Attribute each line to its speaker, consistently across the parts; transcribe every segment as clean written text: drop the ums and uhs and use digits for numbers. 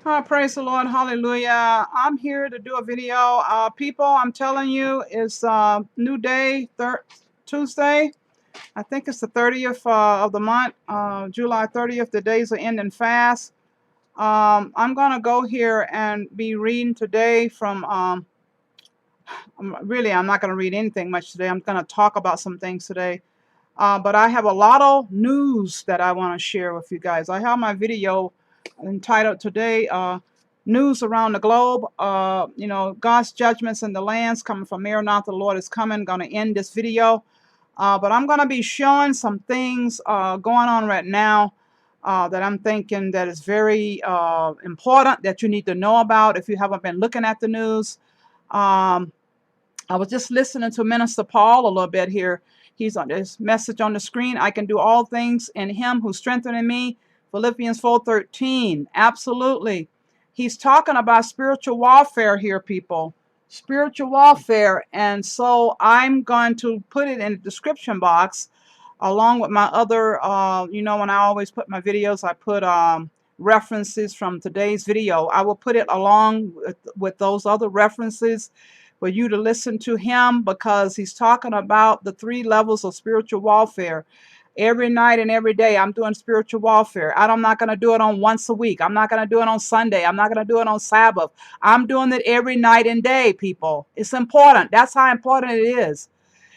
Speaker 1: Praise the Lord. Hallelujah. I'm here to do a video. People, I'm telling you, it's new day, Tuesday. I think it's the 30th of the month, July 30th. The days are ending fast. I'm going to go here and be reading today from, I'm not going to read anything much today. I'm going to talk about some things today. But I have a lot of news that I want to share with you guys. I have my video entitled today, News Around the Globe. God's judgments in the lands coming from Maranatha. The Lord is coming. Going to end this video. But I'm going to be showing some things going on right now that I'm thinking that is very important that you need to know about if you haven't been looking at the news. I was just listening to Minister Paul a little bit here. He's on this message on the screen. I can do all things in him who strengthened me. Philippians 4:13. Absolutely. He's talking about spiritual warfare here, people. Spiritual warfare. And so I'm going to put it in the description box along with my other, when I always put my videos, I put references from today's video. I will put it along with those other references for you to listen to him, because he's talking about the 3 levels of spiritual warfare. Every night and every day I'm doing spiritual warfare. I'm not going to do it on once a week. I'm not going to do it on Sunday. I'm not going to do it on Sabbath. I'm doing it every night and day, people. It's important. That's how important it is.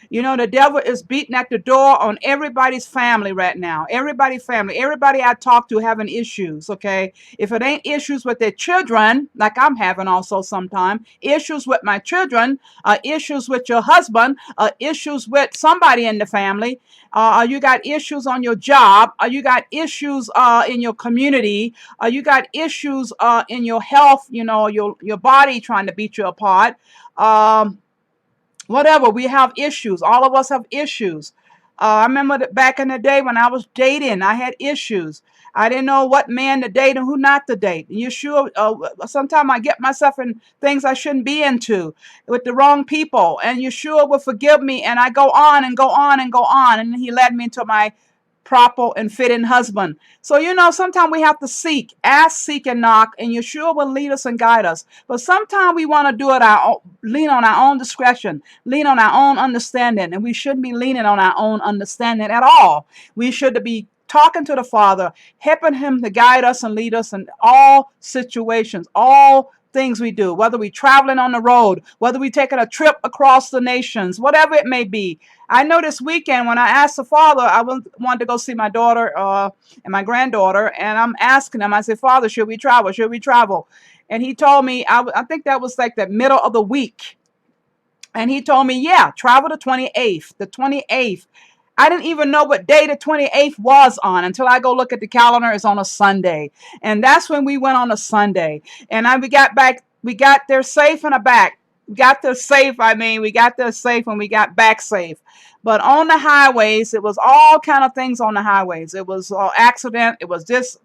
Speaker 1: You know, the devil is beating at the door on everybody's family right now. Everybody's family. Everybody I talk to having issues, okay? If it ain't issues with their children, like I'm having also sometimes, issues with my children, issues with your husband, issues with somebody in the family, you got issues on your job, you got issues in your community, you got issues in your health, your body trying to beat you apart. Whatever, we have issues. All of us have issues. I remember that back in the day when I was dating, I had issues. I didn't know what man to date and who not to date. And you sure, sometimes I get myself in things I shouldn't be into with the wrong people. And Yeshua will forgive me. And I go on and go on and go on. And he led me into my proper and fitting husband. So, sometimes we have to ask, seek, and knock, and Yeshua will lead us and guide us. But sometimes we want to do it lean on our own discretion, lean on our own understanding, and we shouldn't be leaning on our own understanding at all. We should be talking to the Father, helping him to guide us and lead us in all situations, all things we do, whether we're traveling on the road, whether we're taking a trip across the nations, whatever it may be. I know this weekend when I asked the Father, I wanted to go see my daughter and my granddaughter, and I'm asking him, I said, Father, should we travel? Should we travel? And he told me, I think that was like the middle of the week. And he told me, yeah, travel the 28th. The 28th. I didn't even know what day the 28th was on until I go look at the calendar. It's on a Sunday. And that's when we went on a Sunday. And we got there safe and back. We got there safe and we got back safe. But on the highways, it was all kind of things on the highways. It was accident. It was this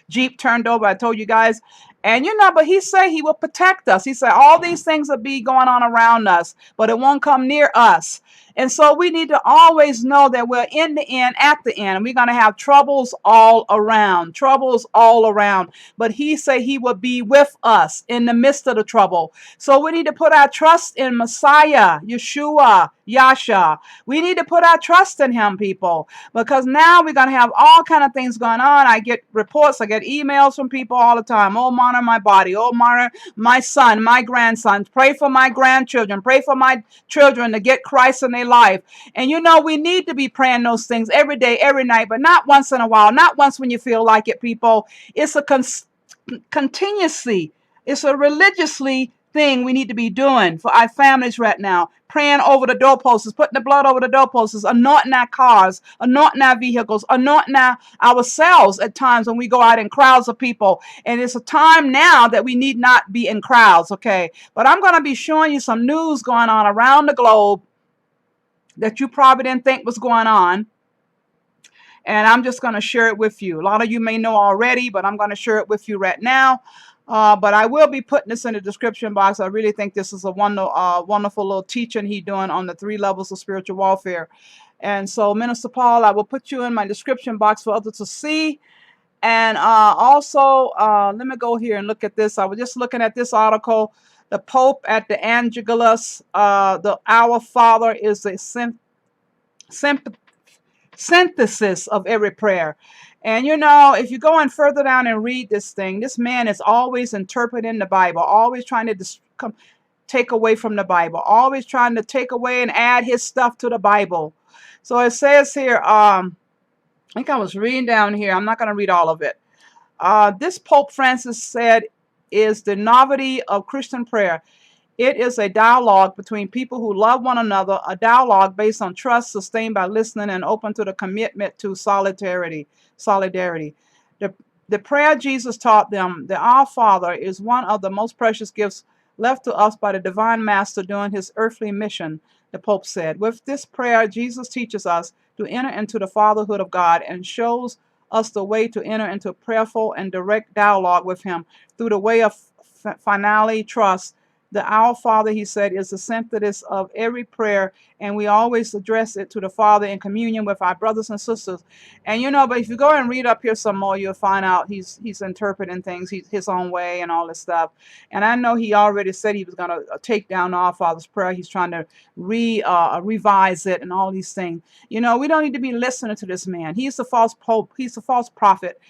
Speaker 1: Jeep turned over. I told you guys. And but he said he will protect us. He said all these things will be going on around us, but it won't come near us. And so we need to always know that we're in the end, at the end, and we're going to have troubles all around, But he said he will be with us in the midst of the trouble. So we need to put our trust in Messiah, Yeshua, Yasha. We need to put our trust in him, people, because now we're going to have all kind of things going on. I get reports, I get emails from people all the time. Oh, Marner, my body. Oh, Marner, my son, my grandson. Pray for my grandchildren. Pray for my children to get Christ in their life. And we need to be praying those things every day, every night, but not once in a while, not once when you feel like it, people. It's a continuously, it's a religiously thing we need to be doing for our families right now. Praying over the doorposts, putting the blood over the doorposts, anointing our cars, anointing our vehicles, anointing ourselves at times when we go out in crowds of people. And it's a time now that we need not be in crowds, okay? But I'm going to be showing you some news going on around the globe that you probably didn't think was going on. And I'm just going to share it with you. A lot of you may know already, but I'm going to share it with you right now. But I will be putting this in the description box. I really think this is a wonderful little teaching he's doing on the 3 levels of spiritual warfare. And so, Minister Paul, I will put you in my description box for others to see. And also, let me go here and look at this. I was just looking at this article. The Pope at the Angelus, the Our Father is a synthesis of every prayer. And you know, if you go in further down and read this thing, this man is always interpreting the Bible, always trying to take away from the Bible, always trying to take away and add his stuff to the Bible. So it says here, I think I was reading down here. I'm not going to read all of it. This Pope Francis said is the novelty of Christian prayer. It is a dialogue between people who love one another, a dialogue based on trust, sustained by listening, and open to the commitment to solidarity. The prayer Jesus taught them, the Our Father, is one of the most precious gifts left to us by the Divine Master during his earthly mission, the Pope said. With this prayer, Jesus teaches us to enter into the fatherhood of God and shows us the way to enter into prayerful and direct dialogue with him through the way of finality trust. The Our Father, he said, is the synthesis of every prayer, and we always address it to the Father in communion with our brothers and sisters. And you know, but if you go and read up here some more, you'll find out he's interpreting things his own way and all this stuff. And I know he already said he was going to take down Our Father's prayer. He's trying to revise it and all these things. You know, we don't need to be listening to this man. He's the false pope. He's the false prophet.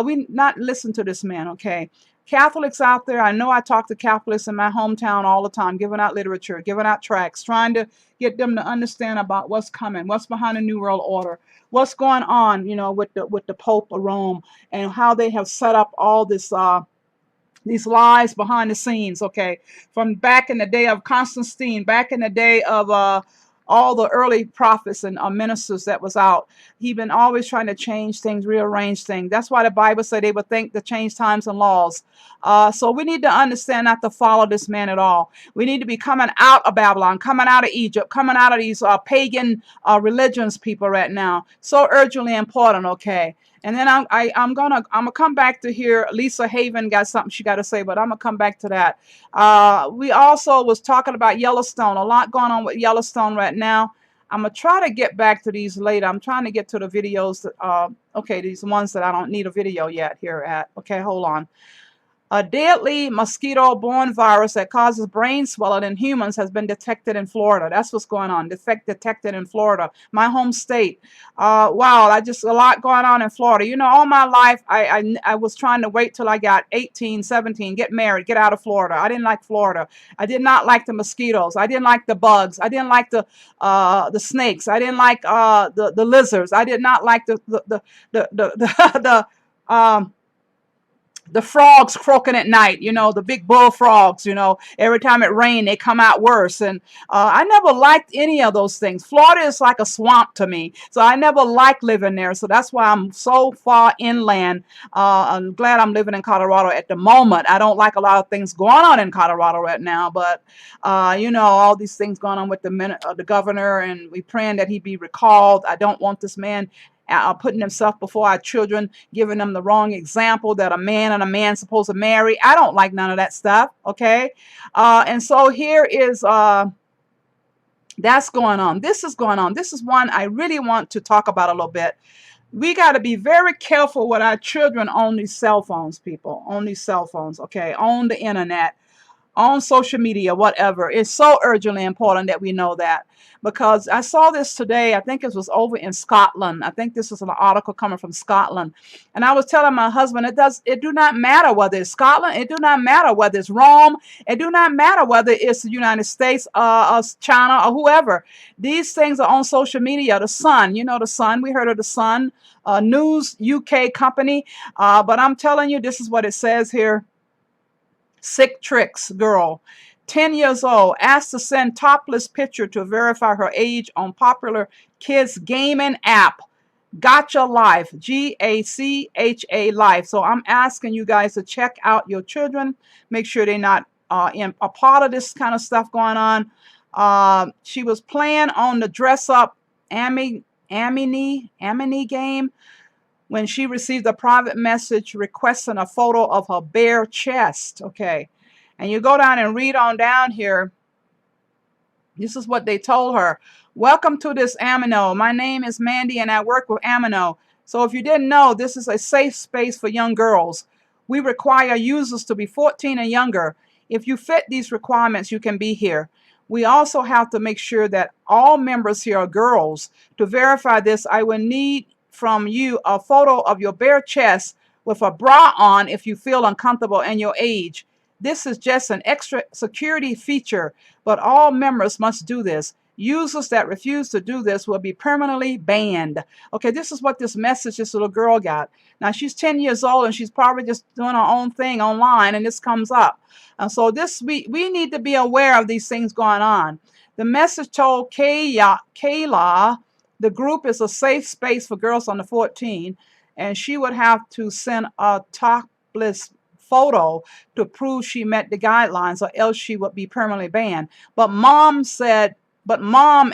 Speaker 1: We not listen to this man, okay? Catholics out there, I know I talk to Catholics in my hometown all the time, giving out literature, giving out tracts, trying to get them to understand about what's coming, what's behind the New World Order, what's going on, you know, with the Pope of Rome, and how they have set up all this these lies behind the scenes, okay, from back in the day of Constantine, back in the day of all the early prophets and ministers that was out. He been always trying to change things, rearrange things. That's why the Bible said they would think to change times and laws. So we need to understand not to follow this man at all. We need to be coming out of Babylon, coming out of Egypt, coming out of these pagan religions people right now. So urgently important, okay? And then I'm gonna come back to here. Lisa Haven got something she got to say, but I'm gonna come back to that. We also was talking about Yellowstone. A lot going on with Yellowstone right now. I'm gonna try to get back to these later. I'm trying to get to the videos that okay, these ones that I don't need a video yet here at. Okay, hold on. A deadly mosquito-borne virus that causes brain swelling in humans has been detected in Florida. That's what's going on. Detected in Florida, my home state. Wow, a lot going on in Florida. You know, all my life, I was trying to wait till I got 18, 17, get married, get out of Florida. I didn't like Florida. I did not like the mosquitoes. I didn't like the bugs. I didn't like the snakes. I didn't like the lizards. I did not like the frogs croaking at night, you know, the big bullfrogs, you know, every time it rained, they come out worse. And I never liked any of those things. Florida is like a swamp to me. So I never liked living there. So that's why I'm so far inland. I'm glad I'm living in Colorado at the moment. I don't like a lot of things going on in Colorado right now. But, you know, all these things going on with the governor, and we praying that he be recalled. I don't want this man putting himself before our children, giving them the wrong example that a man and a man supposed to marry. I don't like none of that stuff, okay? And so here is, that's going on. This is going on. This is one I really want to talk about a little bit. We got to be very careful with our children on these cell phones, people, on these cell phones, okay, on the internet, on social media, whatever. It's so urgently important that we know that, because I saw this today. I think it was over in Scotland. I think this was an article coming from Scotland. And I was telling my husband, it do not matter whether it's Scotland. It do not matter whether it's Rome. It do not matter whether it's the United States, or China, or whoever. These things are on social media. The Sun, you know, the Sun, we heard of the Sun, news UK company. But I'm telling you, this is what it says here. Sick tricks girl, 10 years old, asked to send topless picture to verify her age on popular kids gaming app Gotcha Life, GACHA Life. So I'm asking you guys to check out your children, make sure they're not in a part of this kind of stuff going on. She was playing on the dress up Amini game when she received a private message requesting a photo of her bare chest, okay? And you go down and read on down here. This is what they told her. Welcome to this Amino. My name is Mandy and I work with Amino. So if you didn't know, this is a safe space for young girls. We require users to be 14 and younger. If you fit these requirements, you can be here. We also have to make sure that all members here are girls. To verify this, I will need from you a photo of your bare chest with a bra on if you feel uncomfortable and your age. This is just an extra security feature, but all members must do this. Users that refuse to do this will be permanently banned. Okay, this is what this message this little girl got. Now, she's 10 years old and she's probably just doing her own thing online, and this comes up. And so we need to be aware of these things going on. The message told Kayla the group is a safe space for girls under 14, and she would have to send a topless photo to prove she met the guidelines, or else she would be permanently banned. But mom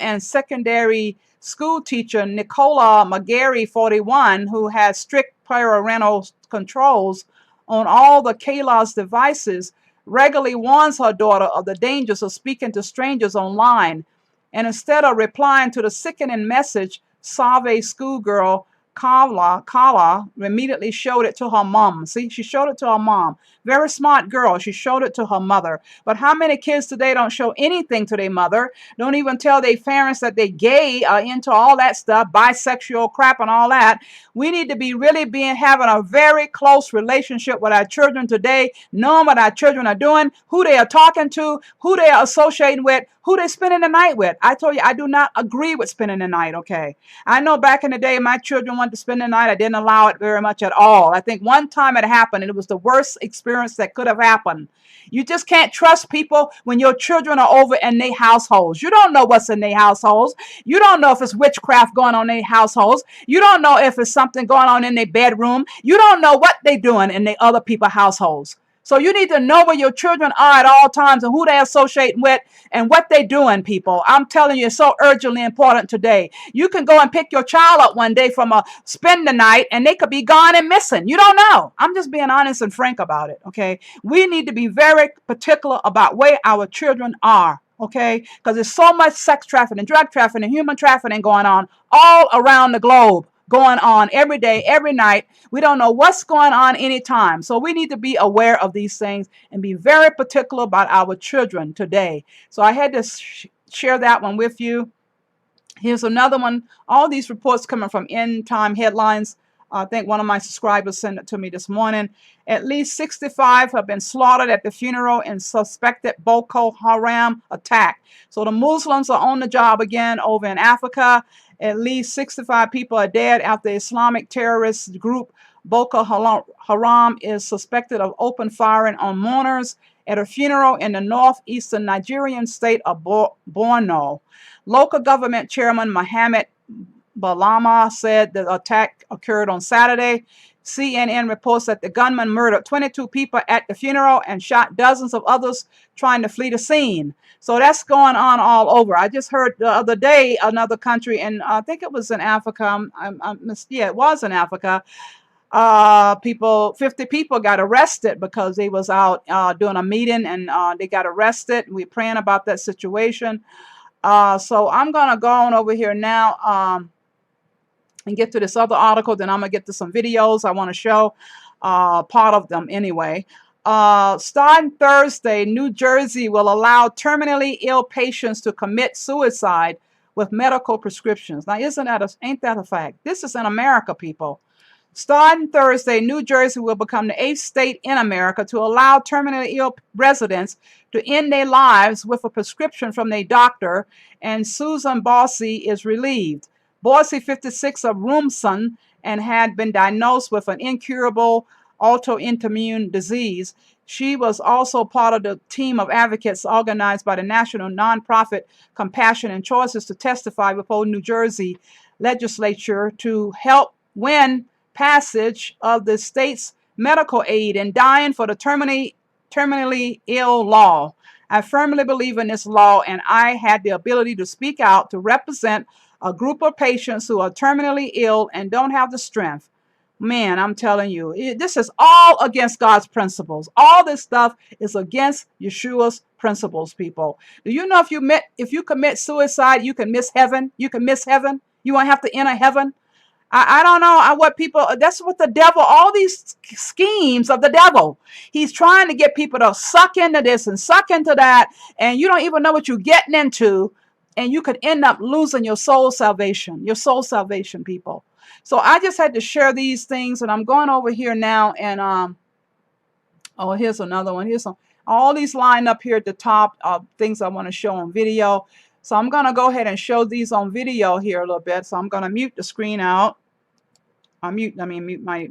Speaker 1: and secondary school teacher Nicola McGarry, 41, who has strict parental controls on all the Kayla's devices, regularly warns her daughter of the dangers of speaking to strangers online. And instead of replying to the sickening message, Save schoolgirl Kala immediately showed it to her mom. See, she showed it to her mom. Very smart girl. She showed it to her mother. But how many kids today don't show anything to their mother? Don't even tell their parents that they gay, into all that stuff, bisexual crap and all that. We need to be really having a very close relationship with our children today, knowing what our children are doing, who they are talking to, who they are associating with, who they're spending the night with. I told you, I do not agree with spending the night, okay? I know back in the day, my children wanted to spend the night. I didn't allow it very much at all. I think one time it happened, and it was the worst experience that could have happened. You just can't trust people when your children are over in their households. You don't know what's in their households. You don't know if it's witchcraft going on in their households. You don't know if it's something going on in their bedroom. You don't know what they're doing in the other people's households. So you need to know where your children are at all times and who they associate with and what they're doing, people. I'm telling you, it's so urgently important today. You can go and pick your child up one day from a spend the night, and they could be gone and missing. You don't know. I'm just being honest and frank about it, okay? We need to be very particular about where our children are, okay? Because there's so much sex trafficking, drug trafficking, human trafficking going on all around the globe. Going on every day, every night. We don't know what's going on anytime. So we need to be aware of these things and be very particular about our children today. So I had to share that one with you. Here's another one. All these reports coming from End Time Headlines. I think one of my subscribers sent it to me this morning. At least 65 have been slaughtered at the funeral in suspected Boko Haram attack. So the Muslims are on the job again over in Africa. At least 65 people are dead after the Islamic terrorist group Boko Haram is suspected of open firing on mourners at a funeral in the northeastern Nigerian state of Borno. Local government chairman Mohammed Balama said the attack occurred on Saturday. CNN reports that the gunman murdered 22 people at the funeral and shot dozens of others trying to flee the scene. So that's going on all over. I just heard the other day another country, and I think it was in Africa. Yeah, it was in Africa. 50 people got arrested because they was out doing a meeting, and they got arrested. We're praying about that situation. So I'm going to go on over here now and get to this other article. Then I'm going to get to some videos I want to show, part of them anyway. Starting Thursday, New Jersey will allow terminally ill patients to commit suicide with medical prescriptions. Now, ain't that a fact? This is in America, people. Starting Thursday, New Jersey will become the 8th state in America to allow terminally ill residents to end their lives with a prescription from their doctor, and Susan Bossy is relieved. Bossy, 56, of Rumson, and had been diagnosed with an incurable autoimmune disease. She was also part of the team of advocates organized by the national nonprofit Compassion and Choices to testify before New Jersey legislature to help win passage of the state's medical aid in dying for the terminally ill law. I firmly believe in this law, and I had the ability to speak out to represent a group of patients who are terminally ill and don't have the strength. Man, I'm telling you, this is all against God's principles. All this stuff is against Yeshua's principles, people. Do you know if you commit suicide, you can miss heaven? You can miss heaven. You won't have to enter heaven. I don't know what people, that's what the devil, all these schemes of the devil. He's trying to get people to suck into this and suck into that. And you don't even know what you're getting into. And you could end up losing your soul salvation, people. So I just had to share these things. And I'm going over here now. And, oh, here's another one. Here's some, all these lined up here at the top of things I want to show on video. So I'm going to go ahead and show these on video here a little bit. So I'm going to mute the screen out. Mute my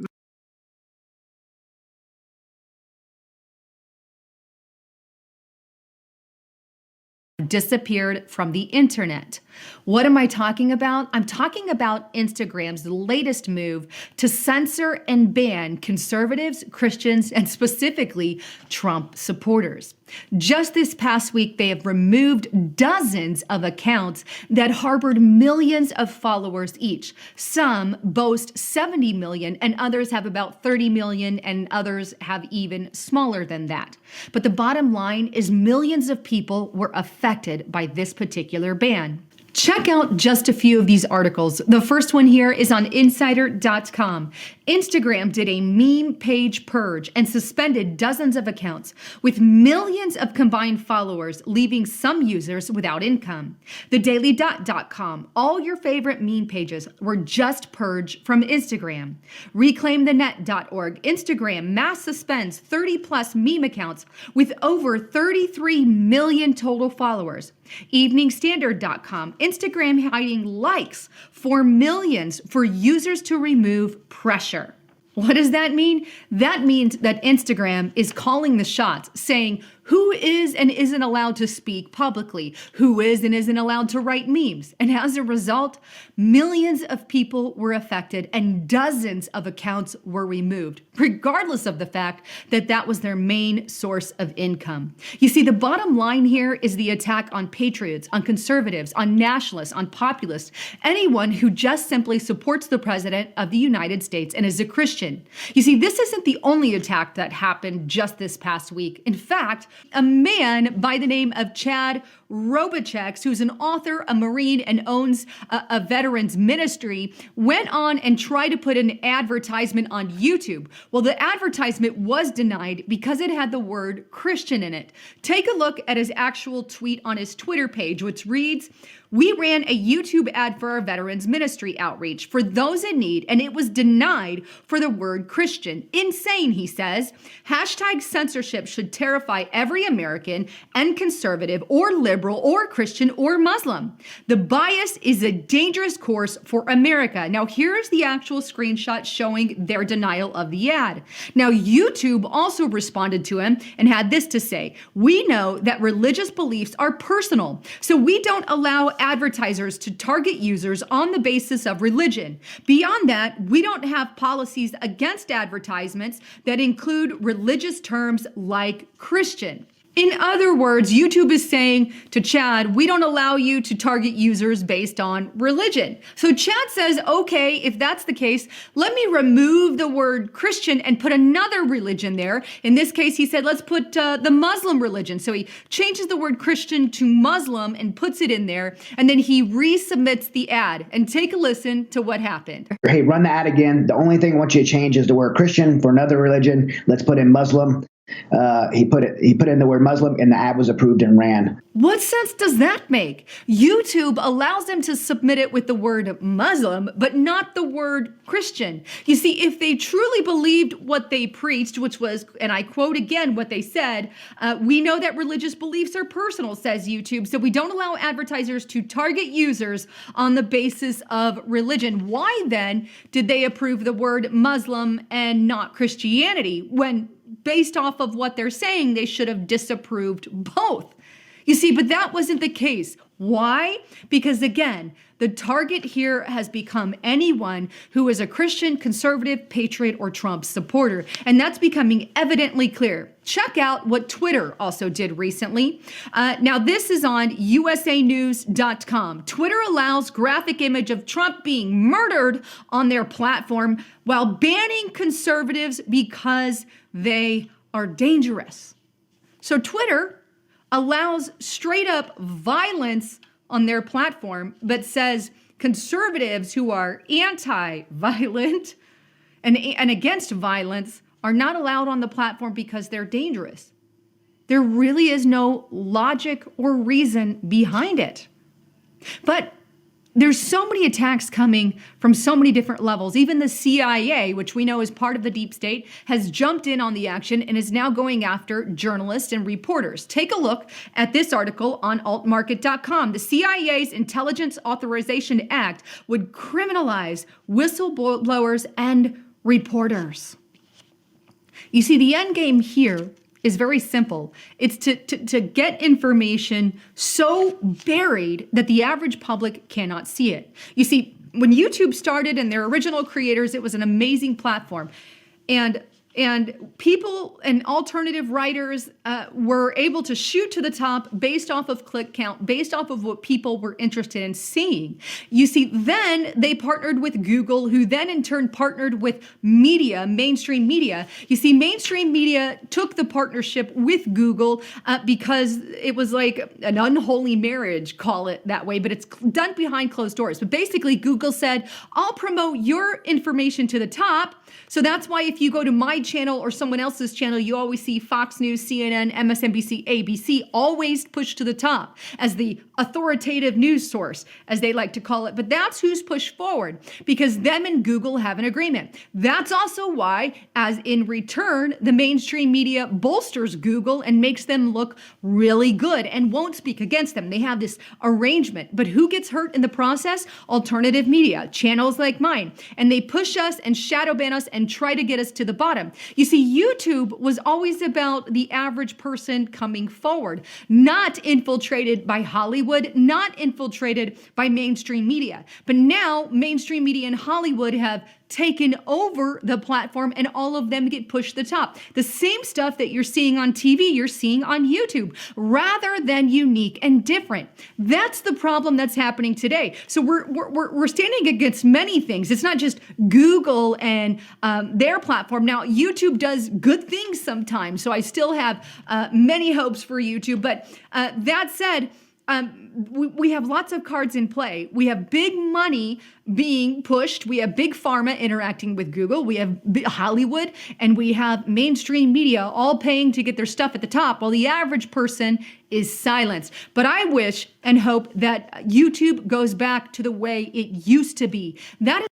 Speaker 2: disappeared from the internet. What am I talking about? I'm talking about Instagram's latest move to censor and ban conservatives, Christians, and specifically Trump supporters. Just this past week, they have removed dozens of accounts that harbored millions of followers each. Some boast 70 million and others have about 30 million and others have even smaller than that. But the bottom line is millions of people were affected by this particular ban. Check out just a few of these articles. The first one here is on insider.com. Instagram did a meme page purge and suspended dozens of accounts with millions of combined followers, leaving some users without income. TheDailyDot.com. All your favorite meme pages were just purged from Instagram. ReclaimTheNet.org. Instagram mass suspends 30 plus meme accounts with over 33 million total followers. EveningStandard.com. Instagram hiding likes for millions for users to remove pressure. What does that mean? That means that Instagram is calling the shots, saying who is and isn't allowed to speak publicly, who is and isn't allowed to write memes. And as a result, millions of people were affected and dozens of accounts were removed, regardless of the fact that that was their main source of income. You see, the bottom line here is the attack on patriots, on conservatives, on nationalists, on populists, anyone who just simply supports the president of the United States and is a Christian. You see, this isn't the only attack that happened just this past week. In fact, a man by the name of Chad Robacheks, who's an author, a Marine, and owns a veterans ministry, went on and tried to put an advertisement on YouTube. Well, the advertisement was denied because it had the word Christian in it. Take a look at his actual tweet on his Twitter page, which reads, "We ran a YouTube ad for our veterans ministry outreach for those in need, and it was denied for the word Christian. Insane," he says. Hashtag censorship should terrify every American and conservative or liberal or Christian or Muslim. The bias is a dangerous course for America. Now, here's the actual screenshot showing their denial of the ad. Now, YouTube also responded to him and had this to say, "We know that religious beliefs are personal, so we don't allow advertisers to target users on the basis of religion. Beyond that, we don't have policies against advertisements that include religious terms like Christian." In other words, YouTube is saying to Chad, we don't allow you to target users based on religion. So Chad says, okay, if that's the case, let me remove the word Christian and put another religion there. In this case, he said, let's put the Muslim religion. So he changes the word Christian to Muslim and puts it in there. And then he resubmits the ad. And take a listen to what happened.
Speaker 3: Hey, run the ad again. The only thing I want you to change is the word Christian for another religion. Let's put in Muslim. He put in the word Muslim, and the ad was approved and ran.
Speaker 2: What sense does that make? YouTube allows them to submit it with the word Muslim, but not the word Christian. You see, if they truly believed what they preached, which was, and I quote again what they said, "We know that religious beliefs are personal," says YouTube, "so we don't allow advertisers to target users on the basis of religion." Why then did they approve the word Muslim and not Christianity when, based off of what they're saying, they should have disapproved both? You see, but that wasn't the case. Why? Because again, the target here has become anyone who is a Christian, conservative, patriot, or Trump supporter. And that's becoming evidently clear. Check out what Twitter also did recently. Now, this is on usanews.com. Twitter allows graphic image of Trump being murdered on their platform while banning conservatives because they are dangerous. So Twitter allows straight up violence on their platform, but says conservatives who are anti-violent and against violence are not allowed on the platform because they're dangerous. There really is no logic or reason behind it. But there's so many attacks coming from so many different levels. Even the CIA, which we know is part of the deep state, has jumped in on the action and is now going after journalists and reporters. Take a look at this article on altmarket.com. The CIA's Intelligence Authorization Act would criminalize whistleblowers and reporters. You see, the end game here is very simple. It's to get information so buried that the average public cannot see it. You see, when YouTube started and their original creators, it was an amazing platform. And people and alternative writers were able to shoot to the top based off of click count, based off of what people were interested in seeing. You see, then they partnered with Google, who then in turn partnered with media, mainstream media. You see, mainstream media took the partnership with Google because it was like an unholy marriage, call it that way, but it's done behind closed doors. But basically, Google said, I'll promote your information to the top. So that's why if you go to my channel or someone else's channel, you always see Fox News, CNN, MSNBC, ABC, always pushed to the top as the authoritative news source, as they like to call it. But that's who's pushed forward because them and Google have an agreement. That's also why, as in return, the mainstream media bolsters Google and makes them look really good and won't speak against them. They have this arrangement. But who gets hurt in the process? Alternative media, channels like mine. And they push us and shadow ban us and try to get us to the bottom. You see, YouTube was always about the average person coming forward, not infiltrated by Hollywood, not infiltrated by mainstream media. But now mainstream media and Hollywood have taken over the platform and all of them get pushed to the top. The same stuff that you're seeing on TV, you're seeing on YouTube, rather than unique and different. That's the problem that's happening today. So we're standing against many things. It's not just Google and their platform. Now, YouTube does good things sometimes, so I still have many hopes for YouTube. But that said, we have lots of cards in play. We have big money being pushed. We have big pharma interacting with Google. We have Hollywood, and we have mainstream media all paying to get their stuff at the top, while the average person is silenced. But I wish and hope that YouTube goes back to the way it used to be. That is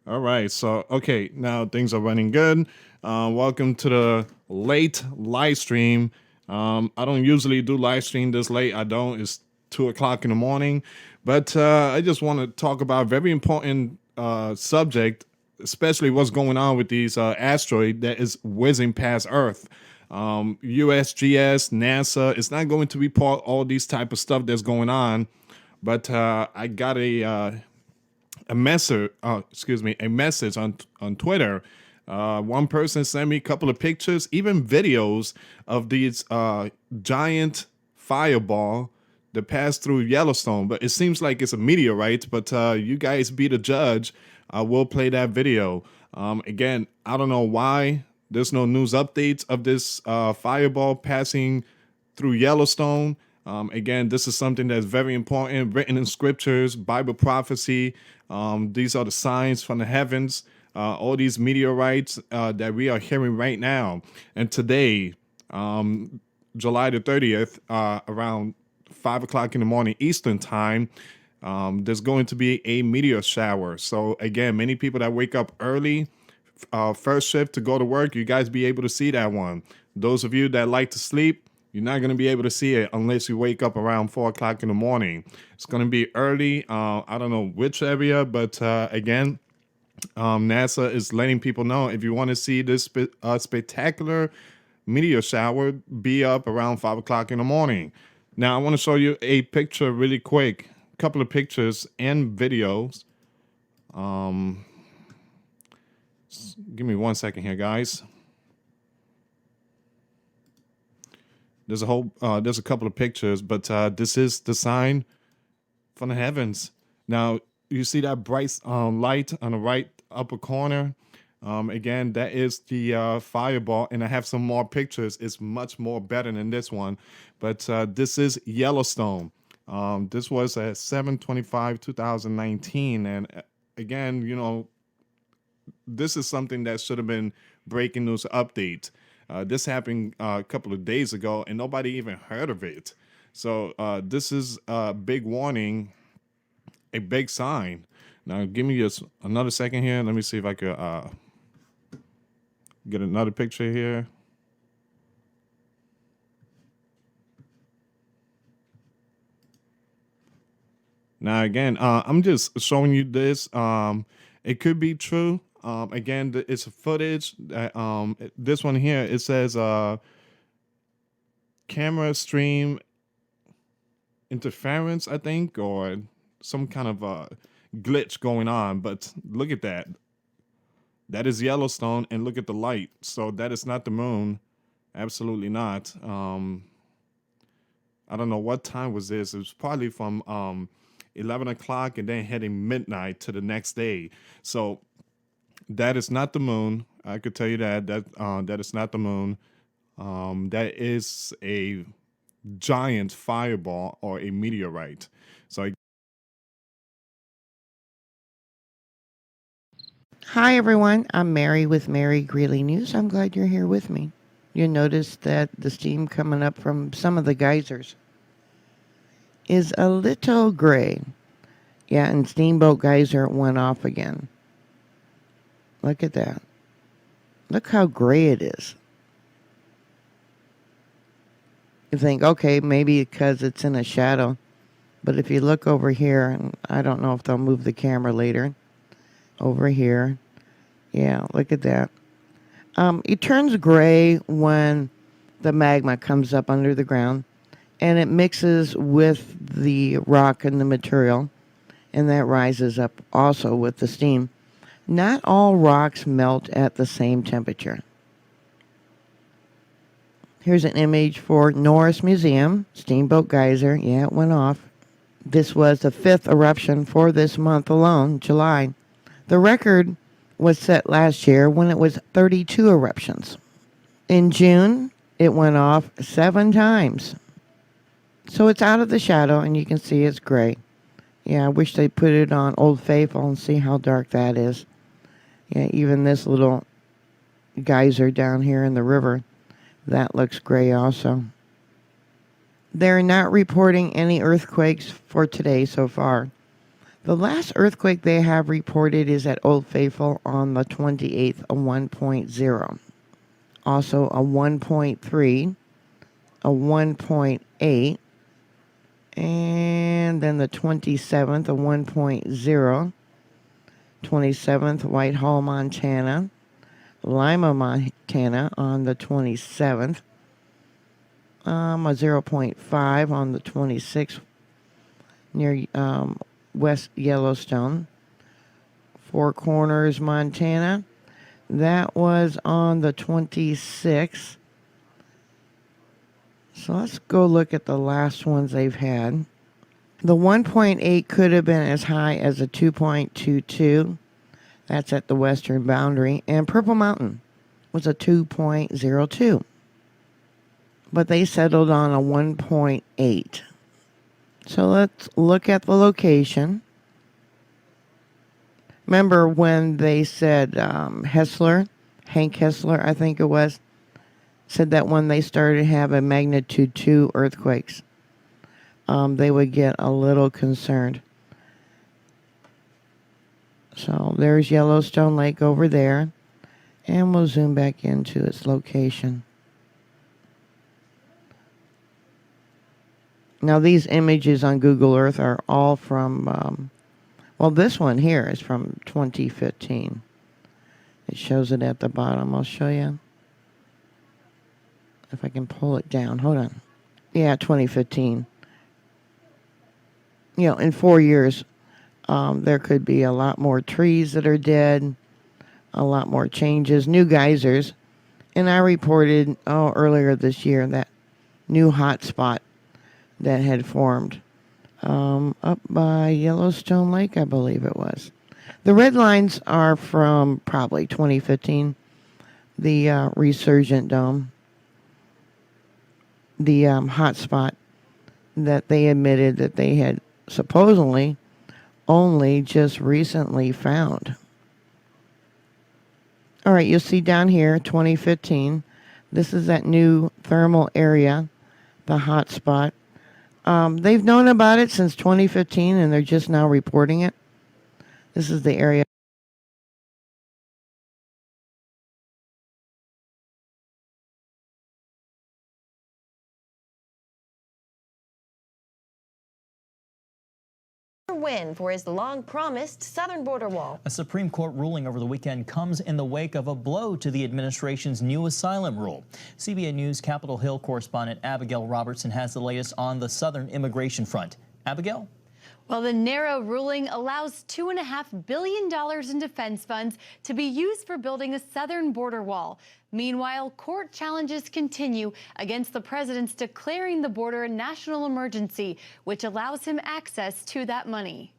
Speaker 4: All right, so okay, now things are running good. Welcome to the late live stream. I don't usually do live stream this late. I don't. It's 2:00 in the morning, but I just want to talk about a very important subject, especially what's going on with these asteroid that is whizzing past Earth. USGS, NASA, it's not going to report all these type of stuff that's going on, but I got a message on Twitter. One person sent me a couple of pictures, even videos of these giant fireball that passed through Yellowstone. But it seems like it's a meteorite, but you guys be the judge. I will play that video. Again, I don't know why there's no news updates of this fireball passing through Yellowstone. Again, this is something that's very important, written in scriptures, Bible prophecy. These are the signs from the heavens, all these meteorites that we are hearing right now. And today, July the 30th, around 5:00 in the morning Eastern time, there's going to be a meteor shower. So again, many people that wake up early, first shift to go to work, you guys be able to see that one. Those of you that like to sleep, you're not going to be able to see it unless you wake up around 4:00 in the morning. It's going to be early. I don't know which area, but again, NASA is letting people know if you want to see this spectacular meteor shower, be up around 5:00 in the morning. Now, I want to show you a picture really quick, a couple of pictures and videos. Give me 1 second here, guys. There's a couple of pictures, but this is the sign from the heavens. Now, You see that bright light on the right upper corner? Again, that is the fireball, and I have some more pictures. It's much more better than this one, but this is Yellowstone. This was at 7/25/2019, and again, this is something that should have been breaking news update. This happened a couple of days ago, and nobody even heard of it. So this is a big warning, a big sign. Now, give me just another second here. Let me see if I could get another picture here. Now, again, I'm just showing you this. It could be true. Again, it's footage. This one here, it says camera stream interference, I think, or some kind of glitch going on. But look at that. That is Yellowstone, and look at the light. So that is not the moon. Absolutely not. I don't know what time was this. It was probably from 11 o'clock and then heading midnight to the next day. So that is not the moon. I could tell you that that is not the moon. That is a giant fireball or a meteorite. So
Speaker 5: Hi, everyone. I'm Mary with Mary Greeley News. I'm glad you're here with me. You'll notice that the steam coming up from some of the geysers is a little gray. Yeah, and Steamboat Geyser went off again. Look at that. Look how gray it is. You think, okay, maybe because it's in a shadow. But if you look over here, and I don't know if they'll move the camera later, over here. Yeah, look at that. It turns gray when the magma comes up under the ground and it mixes with the rock and the material, and that rises up also with the steam. Not all rocks melt at the same temperature. Here's an image for Norris Museum, Steamboat Geyser. Yeah, it went off. This was the 5th eruption for this month alone, July. The record was set last year when it was 32 eruptions. In June, it went off 7 times. So it's out of the shadow, and you can see it's gray. Yeah, I wish they put it on Old Faithful and see how dark that is. Yeah, even this little geyser down here in the river, that looks gray also. They're not reporting any earthquakes for today so far. The last earthquake they have reported is at Old Faithful on the 28th, a 1.0. Also a 1.3, a 1.8, and then the 27th, a 1.0, 27th, Whitehall, Montana, Lima, Montana on the 27th, a 0.5 on the 26th near West Yellowstone, Four Corners, Montana. That was on the 26th. So let's go look at the last ones they've had. The 1.8 could have been as high as a 2.22. That's at the western boundary. And Purple Mountain was a 2.02. But they settled on a 1.8. So let's look at the location. Remember when they said Hank Hessler, I think it was, said that when they started having magnitude 2 earthquakes, they would get a little concerned. So there's Yellowstone Lake over there, and we'll zoom back into its location. Now these images on Google Earth are all from, well, this one here is from 2015. It shows it at the bottom. I'll show you. If I can pull it down. Hold on. Yeah, 2015. You know, in 4 years, there could be a lot more trees that are dead, a lot more changes, new geysers. And I reported earlier this year that new hot spot that had formed up by Yellowstone Lake, I believe it was. The red lines are from probably 2015, the resurgent dome, the hot spot that they admitted that they had supposedly only just recently found. All right, you'll see down here, 2015. This is that new thermal area, the hot spot. They've known about it since 2015, and they're just now reporting it. This is the area.
Speaker 6: Win for his long-promised southern border wall.
Speaker 7: A Supreme Court ruling over the weekend comes in the wake of a blow to the administration's new asylum rule. CBN News Capitol Hill correspondent Abigail Robertson has the latest on the southern immigration front. Abigail?
Speaker 2: Well, the narrow ruling allows $2.5 billion in defense funds to be used for building a southern border wall. Meanwhile, court challenges continue against the president's declaring the border a national emergency, which allows him access to that money.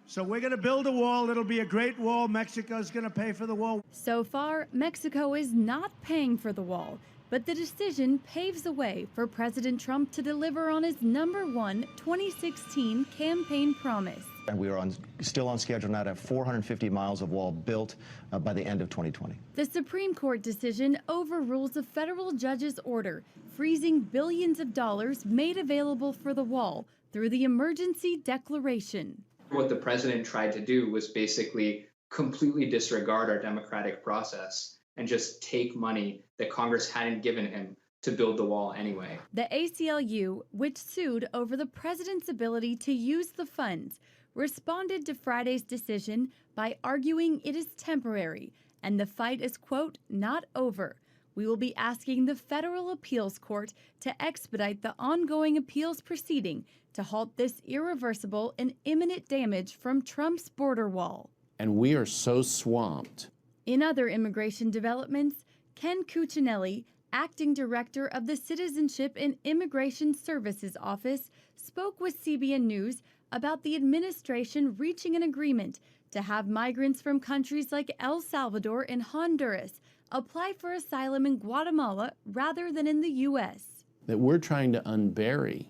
Speaker 8: So we're going to build a wall. It'll be a great wall. Mexico's going to pay for the wall.
Speaker 9: So far, Mexico is not paying for the wall. But the decision paves the way for President Trump to deliver on his #1 2016 campaign promise.
Speaker 10: And we are still on schedule now to have 450 miles of wall built by the end of 2020.
Speaker 9: The Supreme Court decision overrules a federal judge's order, freezing billions of dollars made available for the wall through the emergency declaration.
Speaker 11: What the president tried to do was basically completely disregard our democratic process and just take money that Congress hadn't given him to build the wall anyway.
Speaker 9: The ACLU, which sued over the president's ability to use the funds, responded to Friday's decision by arguing it is temporary and the fight is, quote, not over. We will be asking the federal appeals court to expedite the ongoing appeals proceeding to halt this irreversible and imminent damage from Trump's border wall.
Speaker 12: And we are so swamped.
Speaker 9: In other immigration developments, Ken Cuccinelli, acting director of the Citizenship and Immigration Services Office, spoke with CBN News about the administration reaching an agreement to have migrants from countries like El Salvador and Honduras apply for asylum in Guatemala rather than in the U.S.
Speaker 12: That we're trying to unbury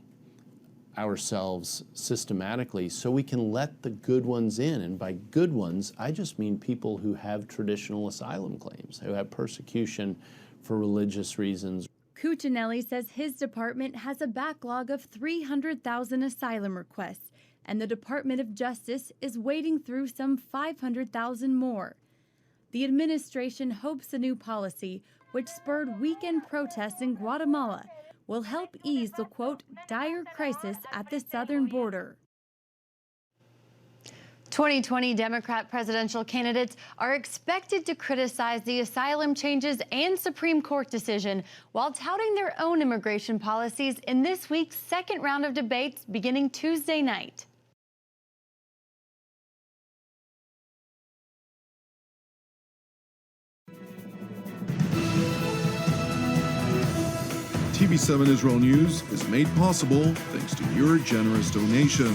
Speaker 12: ourselves systematically so we can let the good ones in. And by good ones, I just mean people who have traditional asylum claims, who have persecution for religious reasons.
Speaker 9: Cuccinelli says his department has a backlog of 300,000 asylum requests, and the Department of Justice is wading through some 500,000 more. The administration hopes the new policy, which spurred weekend protests in Guatemala, will help ease the, quote, dire crisis at the southern border.
Speaker 2: 2020 Democrat presidential candidates are expected to criticize the asylum changes and Supreme Court decision while touting their own immigration policies in this week's second round of debates beginning Tuesday night.
Speaker 13: TV7 Israel News is made possible thanks to your generous donations.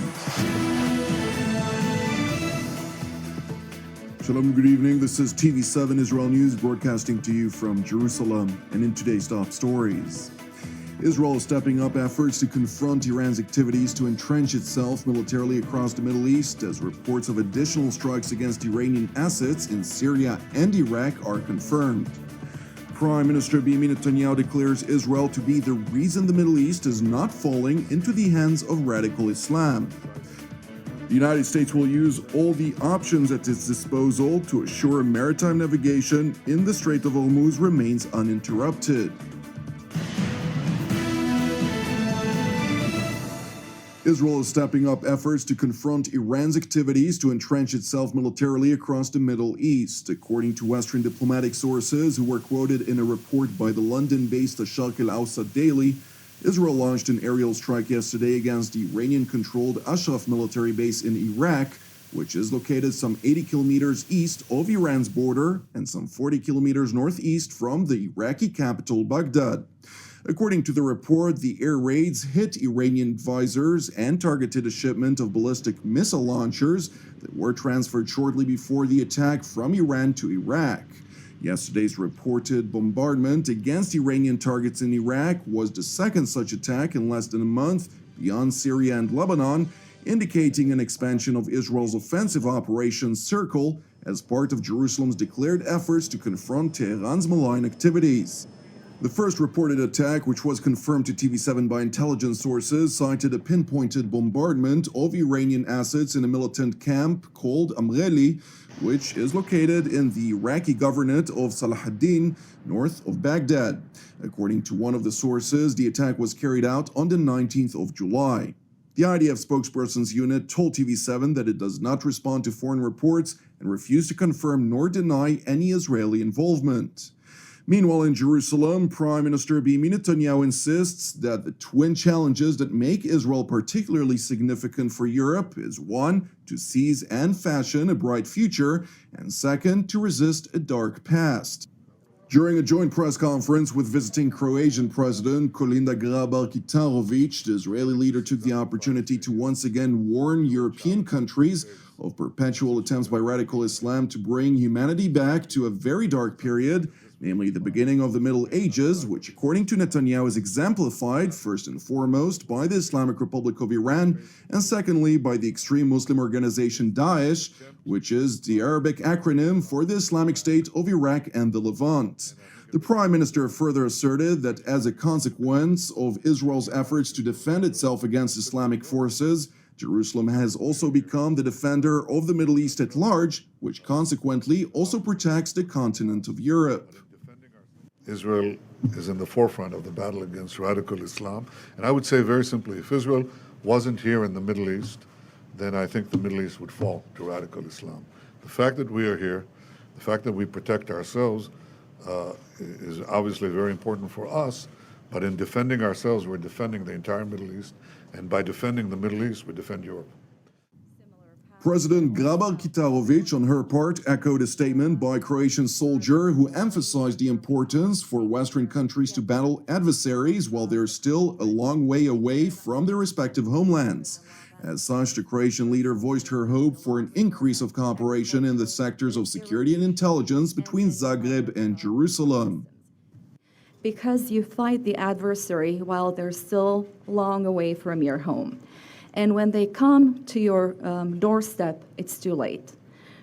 Speaker 13: Shalom, good evening. This is TV7 Israel News broadcasting to you from Jerusalem. And in today's top stories, Israel is stepping up efforts to confront Iran's activities to entrench itself militarily across the Middle East as reports of additional strikes against Iranian assets in Syria and Iraq are confirmed. Prime Minister Benjamin Netanyahu declares Israel to be the reason the Middle East is not falling into the hands of radical Islam. The United States will use all the options at its disposal to assure maritime navigation in the Strait of Hormuz remains uninterrupted. Israel is stepping up efforts to confront Iran's activities to entrench itself militarily across the Middle East. According to Western diplomatic sources who were quoted in a report by the London-based Sharq al-Awsat Daily, Israel launched an aerial strike yesterday against the Iranian-controlled Ashraf military base in Iraq, which is located some 80 kilometers east of Iran's border and some 40 kilometers northeast from the Iraqi capital, Baghdad. According to the report, the air raids hit Iranian advisors and targeted a shipment of ballistic missile launchers that were transferred shortly before the attack from Iran to Iraq. Yesterday's reported bombardment against Iranian targets in Iraq was the second such attack in less than a month beyond Syria and Lebanon, indicating an expansion of Israel's offensive Operation Circle as part of Jerusalem's declared efforts to confront Tehran's malign activities. The first reported attack, which was confirmed to TV7 by intelligence sources, cited a pinpointed bombardment of Iranian assets in a militant camp called Amreli, which is located in the Iraqi governorate of Salahuddin, north of Baghdad. According to one of the sources, the attack was carried out on the 19th of July. The IDF spokesperson's unit told TV7 that it does not respond to foreign reports and refused to confirm nor deny any Israeli involvement. Meanwhile, in Jerusalem, Prime Minister Benjamin Netanyahu insists that the twin challenges that make Israel particularly significant for Europe is one, to seize and fashion a bright future, and second, to resist a dark past. During a joint press conference with visiting Croatian President Kolinda Grabar-Kitarovic, the Israeli leader took the opportunity to once again warn European countries of perpetual attempts by radical Islam to bring humanity back to a very dark period, namely the beginning of the Middle Ages, which according to Netanyahu is exemplified first and foremost by the Islamic Republic of Iran, and secondly by the extreme Muslim organization Daesh, which is the Arabic acronym for the Islamic State of Iraq and the Levant. The Prime Minister further asserted that as a consequence of Israel's efforts to defend itself against Islamic forces, Jerusalem has also become the defender of the Middle East at large, which consequently also protects the continent of Europe.
Speaker 14: Israel is in the forefront of the battle against radical Islam. And I would say very simply, if Israel wasn't here in the Middle East, then I think the Middle East would fall to radical Islam. The fact that we are here, the fact that we protect ourselves is obviously very important for us, but in defending ourselves, we're defending the entire Middle East, and by defending the Middle East, we defend Europe.
Speaker 13: President Grabar-Kitarovic, on her part, echoed a statement by a Croatian soldier who emphasized the importance for Western countries to battle adversaries while they're still a long way away from their respective homelands. As such, the Croatian leader voiced her hope for an increase of cooperation in the sectors of security and intelligence between Zagreb and Jerusalem.
Speaker 15: Because you fight the adversary while they're still long away from your home. And when they come to your doorstep, it's too late.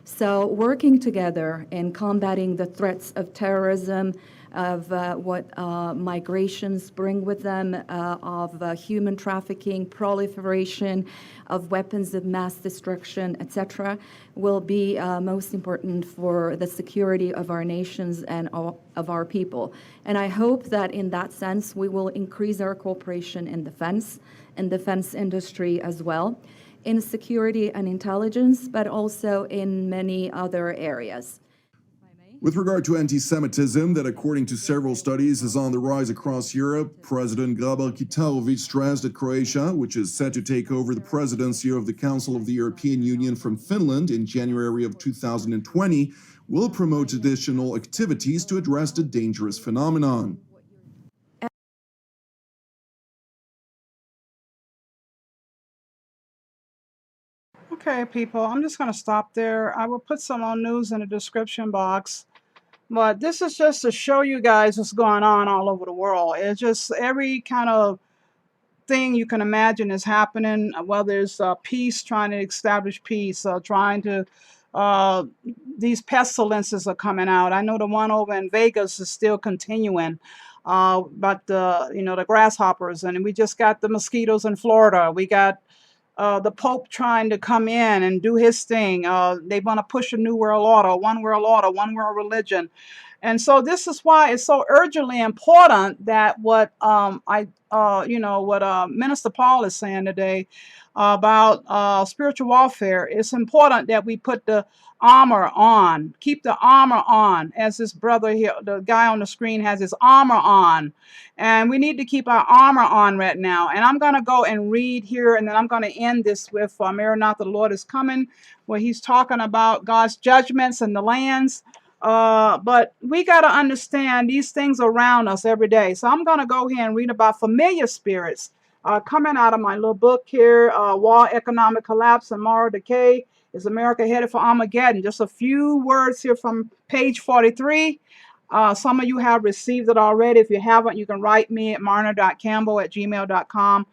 Speaker 15: So working together in combating the threats of terrorism, of what migrations bring with them, of human trafficking, proliferation of weapons of mass destruction, etc., will be most important for the security of our nations and of our people. And I hope that in that sense, we will increase our cooperation in defense industry as well, in security and intelligence, but also in many other areas.
Speaker 13: With regard to anti-Semitism, that according to several studies is on the rise across Europe, President Grabar-Kitarovic stressed that Croatia, which is set to take over the presidency of the Council of the European Union from Finland in January of 2020, will promote additional activities to address the dangerous phenomenon.
Speaker 1: Okay, people, I'm just going to stop there. I will put some on news in the description box. But this is just to show you guys what's going on all over the world. It's just every kind of thing you can imagine is happening. Whether it's peace, trying to establish peace, trying to, these pestilences are coming out. I know the one over in Vegas is still continuing. But the grasshoppers, and we just got the mosquitoes in Florida. We got the Pope trying to come in and do his thing. They want to push a new world order, one world religion. And so this is why it's so urgently important that what Minister Paul is saying today about spiritual warfare. It's important that we put the armor on, keep the armor on, as this brother here, the guy on the screen has his armor on. And we need to keep our armor on right now. And I'm going to go and read here, and then I'm going to end this with Maranatha, the Lord is coming, where he's talking about God's judgments and the lands. But we got to understand these things around us every day. So I'm going to go here and read about familiar spirits coming out of my little book here, War, Economic Collapse, and Moral Decay. Is America Headed for Armageddon? Just a few words here from page 43. Some of you have received it already. If you haven't, you can write me at marner.campbell@gmail.com.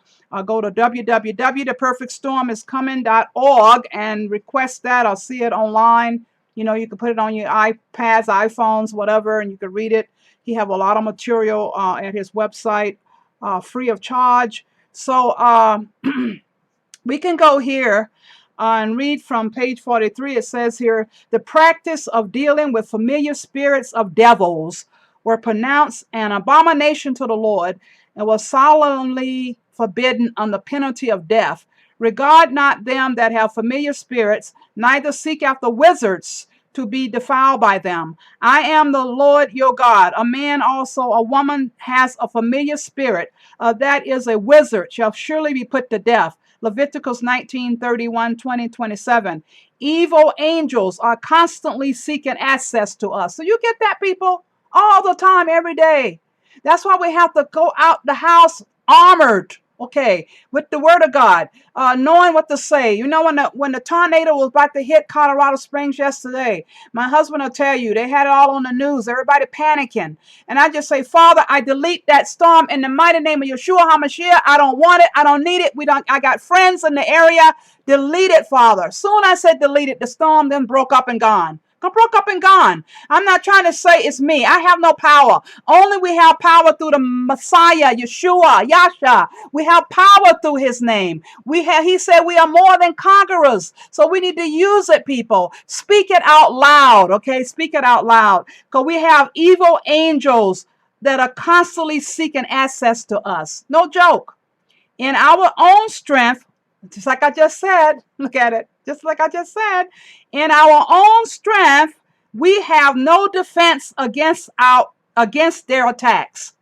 Speaker 1: Go to www.theperfectstormiscoming.org and request that or see it online. You know, you can put it on your iPads, iPhones, whatever, and you can read it. He have a lot of material at his website, free of charge. So we can go here and read from page 43. It says here, the practice of dealing with familiar spirits of devils were pronounced an abomination to the Lord and was solemnly forbidden on the penalty of death. Regard not them that have familiar spirits, neither seek after wizards to be defiled by them. I am the Lord your God. A man also, a woman has a familiar spirit, that is a wizard, shall surely be put to death. Leviticus 19:31-20-27. Evil angels are constantly seeking access to us. So you get that, people, all the time, every day. That's why we have to go out the house armored, okay, with the word of God, knowing what to say. You know, when the tornado was about to hit Colorado Springs yesterday, my husband will tell you, they had it all on the news, everybody panicking. And I just say, Father, I delete that storm in the mighty name of Yeshua HaMashiach. I don't want it. I don't need it. I got friends in the area. Delete it, Father. Soon I said delete it. The storm then broke up and gone. Broke up and gone. I'm not trying to say it's me. I have no power. Only we have power through the Messiah, Yeshua, Yasha. We have power through his name. He said we are more than conquerors. So we need to use it, people. Speak it out loud, okay? Speak it out loud. Because we have evil angels that are constantly seeking access to us. No joke. In our own strength, just like I just said, look at it, just like I just said, in our own strength, we have no defense against their attacks.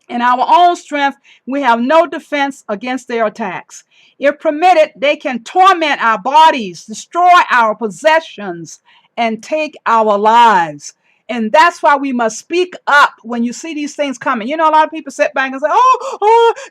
Speaker 1: In our own strength, we have no defense against their attacks. If permitted, they can torment our bodies, destroy our possessions, and take our lives. And that's why we must speak up when you see these things coming. You know, a lot of people sit back and say,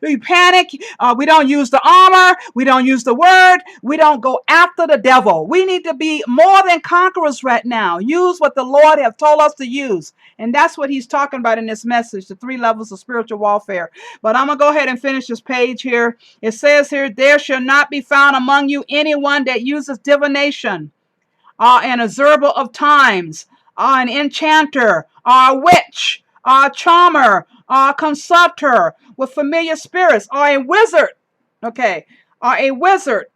Speaker 1: we panic. We don't use the armor. We don't use the word. We don't go after the devil. We need to be more than conquerors right now. Use what the Lord has told us to use. And that's what he's talking about in this message, the 3 levels of spiritual warfare. But I'm going to go ahead and finish this page here. It says here, there shall not be found among you anyone that uses divination, an observer of times, an enchanter, a witch, a charmer, a consulter with familiar spirits, or a wizard, okay, or a wizard,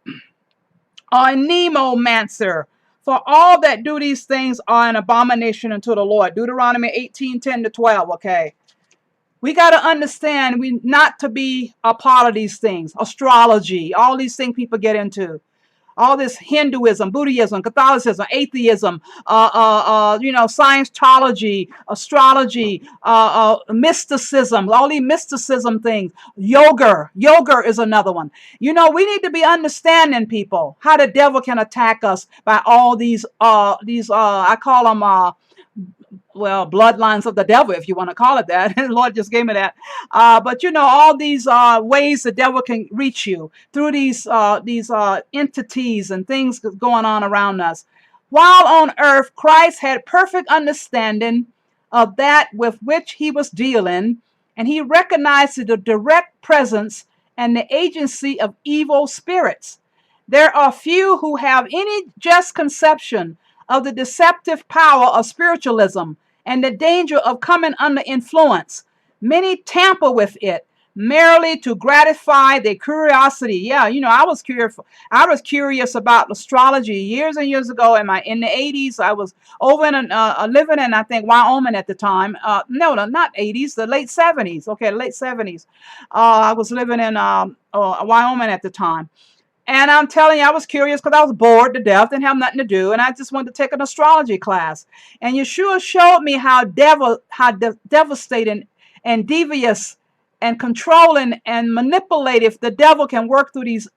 Speaker 1: or a nemomancer. For all that do these things are an abomination unto the Lord. Deuteronomy 18:10-12, okay. We got to understand we not to be a part of these things. Astrology, all these things people get into. All this Hinduism, Buddhism, Catholicism, atheism, Scientology, astrology, mysticism, all these mysticism things. Yoga is another one. You know, we need to be understanding, people, how the devil can attack us by all these I call them bloodlines of the devil, if you want to call it that. The Lord just gave me that. But you know, all these ways the devil can reach you through these entities and things going on around us. While on earth, Christ had perfect understanding of that with which he was dealing, and he recognized the direct presence and the agency of evil spirits. There are few who have any just conception of the deceptive power of spiritualism and the danger of coming under influence. Many tamper with it merely to gratify their curiosity. Yeah, you know, I was curious about astrology years and years ago. In the 80s, I was over in living in, I think, Wyoming at the time. No, not 80s, the late 70s. Okay, late 70s. I was living in Wyoming at the time. And I'm telling you, I was curious because I was bored to death, didn't have nothing to do, and I just wanted to take an astrology class. And Yeshua showed me how devastating and devious and controlling and manipulative the devil can work through these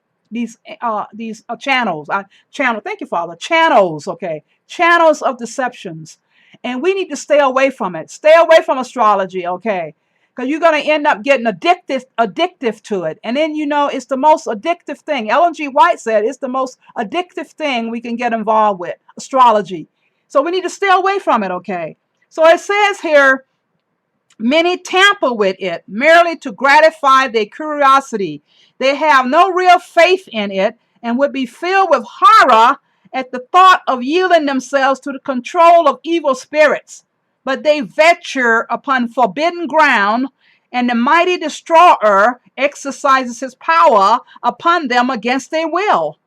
Speaker 1: channels. Thank you, Father. Channels, okay, channels of deceptions. And we need to stay away from it. Stay away from astrology, okay? Because you're going to end up getting addictive to it. And then, you know, it's the most addictive thing. Ellen G. White said it's the most addictive thing we can get involved with, astrology. So we need to stay away from it, okay? So it says here, many tamper with it merely to gratify their curiosity. They have no real faith in it and would be filled with horror at the thought of yielding themselves to the control of evil spirits. But they venture upon forbidden ground, and the mighty destroyer exercises his power upon them against their will.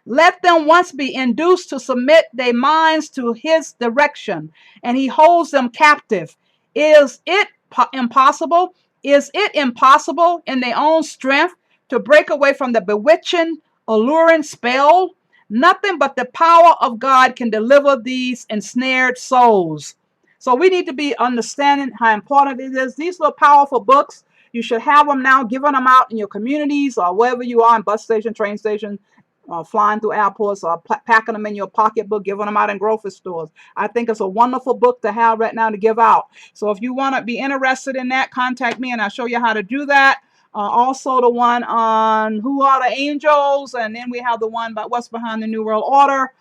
Speaker 1: Let them once be induced to submit their minds to his direction, and he holds them captive. Is it impossible? Is it impossible in their own strength to break away from the bewitching, alluring spell? Nothing but the power of God can deliver these ensnared souls. So we need to be understanding how important it is. These little powerful books, you should have them now, giving them out in your communities or wherever you are, in bus station, train station, flying through airports, or packing them in your pocketbook, giving them out in grocery stores. I think it's a wonderful book to have right now to give out. So if you want to be interested in that, contact me and I'll show you how to do that. Also the one on Who Are the Angels, and then we have the one about What's Behind the New World Order.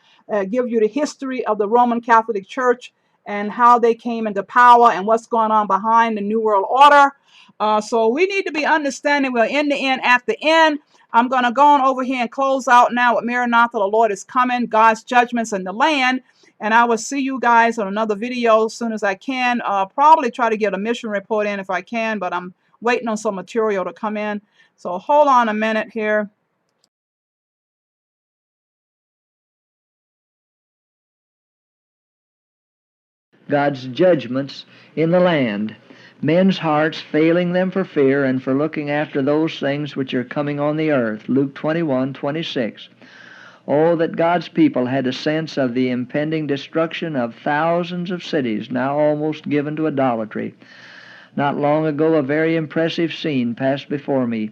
Speaker 1: Give you the history of the Roman Catholic Church and how they came into power and what's going on behind the New World Order. So we need to be understanding we're in the end at the end. I'm going to go on over here and close out now with Maranatha, the Lord is coming, God's judgments in the land. And I will see you guys on another video as soon as I can. Probably try to get a mission report in if I can, but I'm waiting on some material to come in. So hold on a minute here.
Speaker 16: God's judgments in the land, men's hearts failing them for fear and for looking after those things which are coming on the earth. Luke 21:26. Oh, that God's people had a sense of the impending destruction of thousands of cities now almost given to idolatry. Not long ago, a very impressive scene passed before me.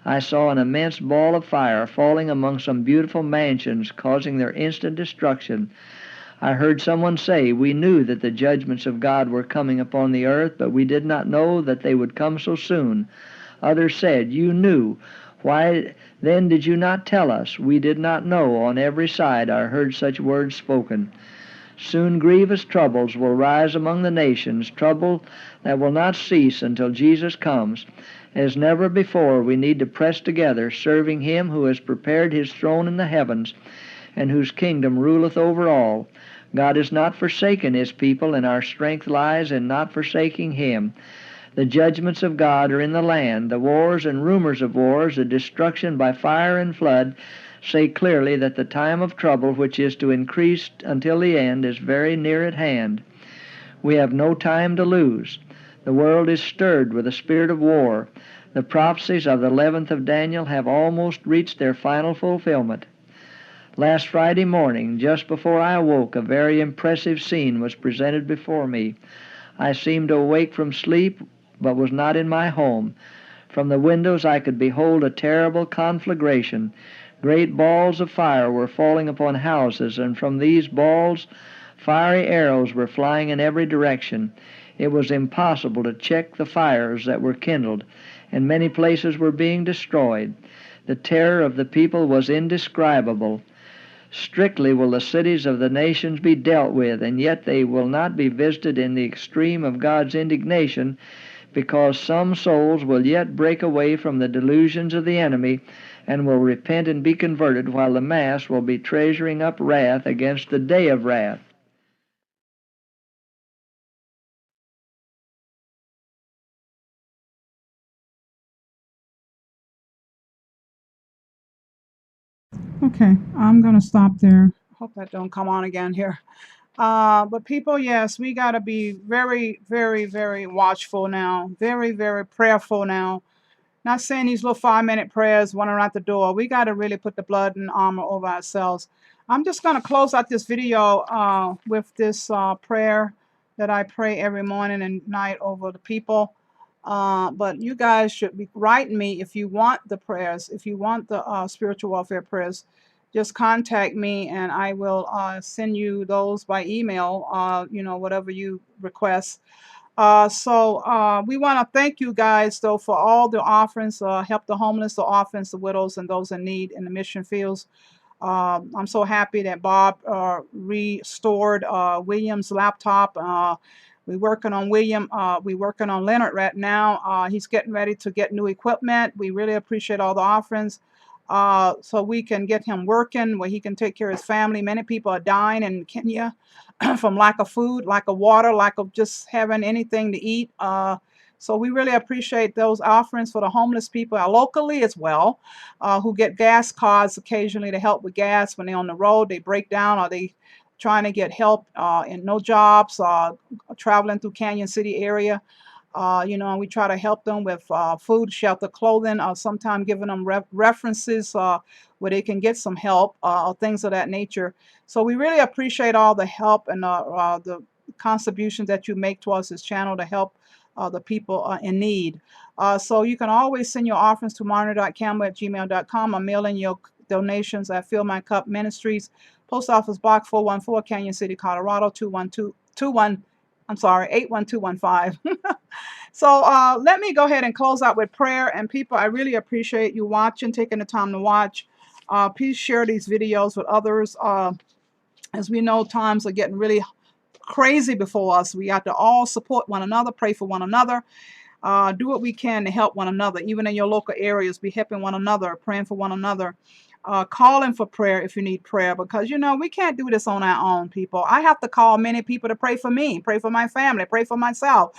Speaker 16: I saw an immense ball of fire falling among some beautiful mansions, causing their instant destruction. I heard someone say, we knew that the judgments of God were coming upon the earth, but we did not know that they would come so soon. Others said, you knew. Why then did you not tell us? We did not know. On every side I heard such words spoken. Soon grievous troubles will rise among the nations, trouble that will not cease until Jesus comes. As never before, we need to press together, serving Him who has prepared His throne in the heavens, and whose kingdom ruleth over all. God has not forsaken His people, and our strength lies in not forsaking Him. The judgments of God are in the land. The wars and rumors of wars, the destruction by fire and flood, say clearly that the time of trouble, which is to increase until the end, is very near at hand. We have no time to lose. The world is stirred with the spirit of war. The prophecies of the 11th of Daniel have almost reached their final fulfillment. Last Friday morning, just before I awoke, a very impressive scene was presented before me. I seemed to awake from sleep, but was not in my home. From the windows I could behold a terrible conflagration. Great balls of fire were falling upon houses, and from these balls fiery arrows were flying in every direction. It was impossible to check the fires that were kindled, and many places were being destroyed. The terror of the people was indescribable. Strictly will the cities of the nations be dealt with, and yet they will not be visited in the extreme of God's indignation, because some souls will yet break away from the delusions of the enemy and will repent and be converted, while the mass will be treasuring up wrath against the day of wrath.
Speaker 1: Okay, I'm going to stop there. Hope that don't come on again here. But people, yes, we got to be very, very, very watchful now. Very, very prayerful now. Not saying these little 5-minute prayers wandering out the door. We got to really put the blood and armor over ourselves. I'm just going to close out this video with this prayer that I pray every morning and night over the people. But you guys should be writing me if you want the prayers, if you want the spiritual warfare prayers. just contact me and I will send you those by email, whatever you request. We want to thank you guys, though, for all the offerings, help the homeless, the orphans, the widows, and those in need in the mission fields. I'm so happy that Bob restored William's laptop. We're working on William. We're working on Leonard right now. He's getting ready to get new equipment. We really appreciate all the offerings, so we can get him working where he can take care of his family. Many people are dying in Kenya from lack of food, lack of water, lack of just having anything to eat. So we really appreciate those offerings for the homeless people locally as well, who get gas cards occasionally to help with gas when they're on the road. They break down or they trying to get help and no jobs, traveling through Canyon City area. And we try to help them with food, shelter, clothing, or sometimes giving them references where they can get some help or things of that nature. So we really appreciate all the help and the contributions that you make towards this channel to help the people in need. So you can always send your offerings to marner.campbell@gmail.com or mail in your donations at Fill My Cup Ministries, Post Office Box 414, Canyon City, Colorado 81215. So let me go ahead and close out with prayer. And people, I really appreciate you watching, taking the time to watch. Please share these videos with others. As we know, times are getting really crazy before us. We have to all support one another, pray for one another, do what we can to help one another. Even in your local areas, be helping one another, praying for one another. Calling for prayer if you need prayer, because we can't do this on our own, people. I have to call many people to pray for me, pray for my family, pray for myself,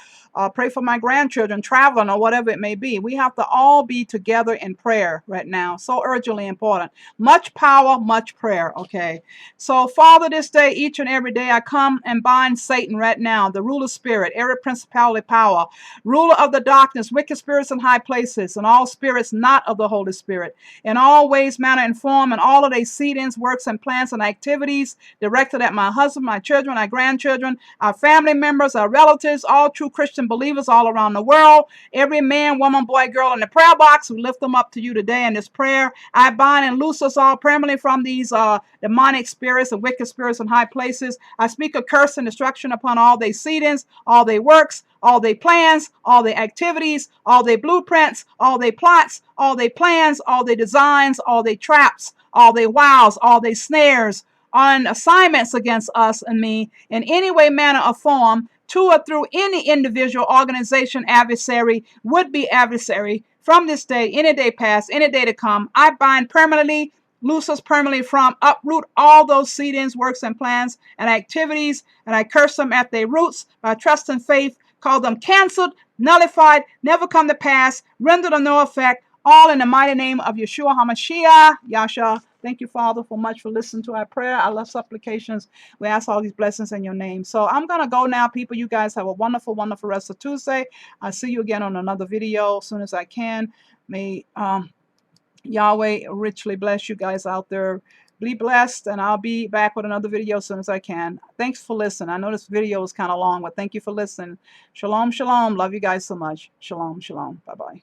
Speaker 1: pray for my grandchildren traveling or whatever it may be. We have to all be together in prayer right now. So urgently important. Much power, much prayer. Okay. So Father, this day, each and every day, I come and bind Satan right now, the ruler spirit, every principality, power, ruler of the darkness, wicked spirits in high places, and all spirits not of the Holy Spirit, in all ways, manner, and form, and all of their seedings, works, and plans and activities directed at my husband, my children, our grandchildren, our family members, our relatives, all true Christian believers all around the world, every man, woman, boy, girl in the prayer box, we lift them up to you today in this prayer. I bind and loose us all permanently from these demonic spirits and wicked spirits in high places. I speak a curse and destruction upon all their seedings, all their works, all their plans, all their activities, all their blueprints, all their plots, all their plans, all their designs, all their traps, all their wiles, all their snares, on assignments against us and me in any way, manner, or form, to or through any individual, organization, adversary, would-be adversary, from this day, any day past, any day to come. I bind permanently, loose us permanently from, uproot all those seedings, works, and plans and activities, and I curse them at their roots by trust and faith, call them canceled, nullified, never come to pass, rendered of no effect, all in the mighty name of Yeshua HaMashiach, Yasha. Thank you, Father, for much for listening to our prayer, our love supplications. We ask all these blessings in your name. So I'm going to go now, people. You guys have a wonderful, wonderful rest of Tuesday. I'll see you again on another video as soon as I can. May Yahweh richly bless you guys out there. Be blessed, and I'll be back with another video as soon as I can. Thanks for listening. I know this video was kind of long, but thank you for listening. Shalom, shalom. Love you guys so much. Shalom, shalom. Bye-bye.